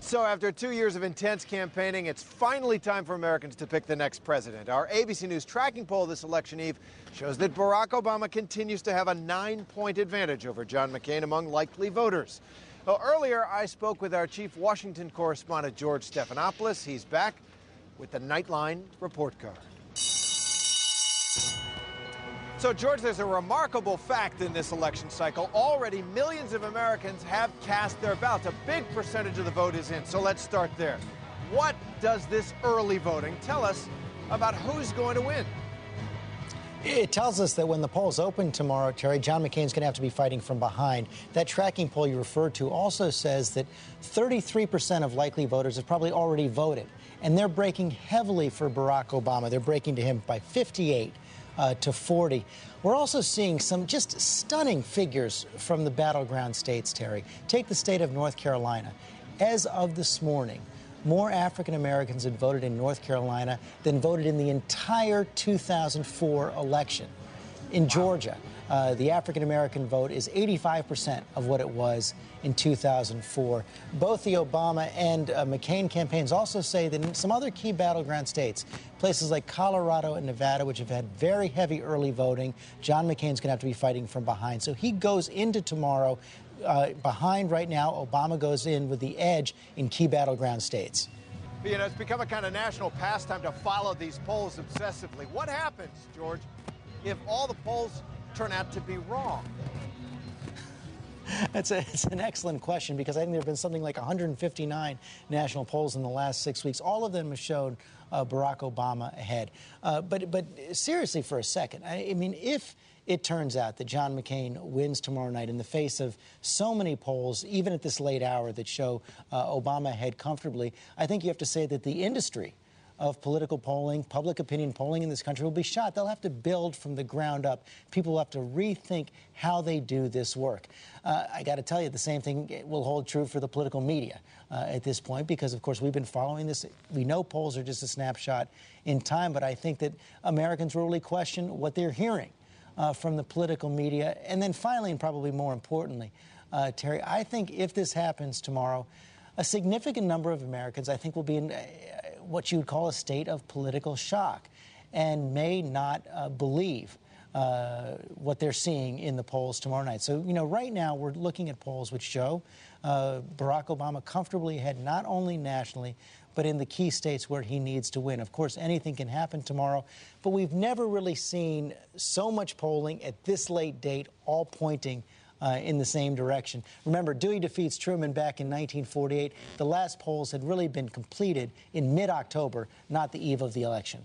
So after 2 years of intense campaigning, it's finally time for Americans to pick the next president. Our ABC News tracking poll this election eve shows that Barack Obama continues to have a 9-point advantage over John McCain among likely voters. Well, earlier I spoke with our chief Washington correspondent, George Stephanopoulos. He's back with the Nightline report card. So, George, there's a remarkable fact in this election cycle. Already, millions of Americans have cast their ballots. A big percentage of the vote is in. So let's start there. What does this early voting tell us about who's going to win? It tells us that when the polls open tomorrow, Terry, John McCain's going to have to be fighting from behind. That tracking poll you referred to also says that 33% of likely voters have probably already voted, and they're breaking heavily for Barack Obama. They're breaking to him by 58 to 40. We're also seeing some just stunning figures from the battleground states, Terry. Take the state of North Carolina. As of this morning, more African Americans had voted in North Carolina than voted in the entire 2004 election. In Georgia, the African American vote is 85% of what it was in 2004. Both the Obama and McCain campaigns also say that in some other key battleground states, places like Colorado and Nevada, which have had very heavy early voting, John McCain's going to have to be fighting from behind. So he goes into tomorrow behind right now. Obama goes in with the edge in key battleground states. You know, it's become a kind of national pastime to follow these polls obsessively. What happens, George, if all the polls turn out to be wrong? It's an excellent question, because I think there have been something like 159 national polls in the last 6 weeks. All of them have shown Barack Obama ahead. But seriously for a second, I mean, if it turns out that John McCain wins tomorrow night in the face of so many polls, even at this late hour, that show Obama ahead comfortably, I think you have to say that the industry of political polling, public opinion polling in this country will be shot. They'll have to build from the ground up. People will have to rethink how they do this work. I got to tell you, the same thing will hold true for the political media at this point, because, of course, we've been following this. We know polls are just a snapshot in time, but I think that Americans will really question what they're hearing from the political media. And then finally, and probably more importantly, Terry, I think if this happens tomorrow, a significant number of Americans, I think, will be in what you would call a state of political shock and may not believe what they're seeing in the polls tomorrow night. So, you know, right now we're looking at polls which show Barack Obama comfortably ahead, not only nationally, but in the key states where he needs to win. Of course, anything can happen tomorrow, but we've never really seen so much polling at this late date, all pointing in the same direction. Remember, Dewey defeats Truman back in 1948. The last polls had really been completed in mid-October, not the eve of the election.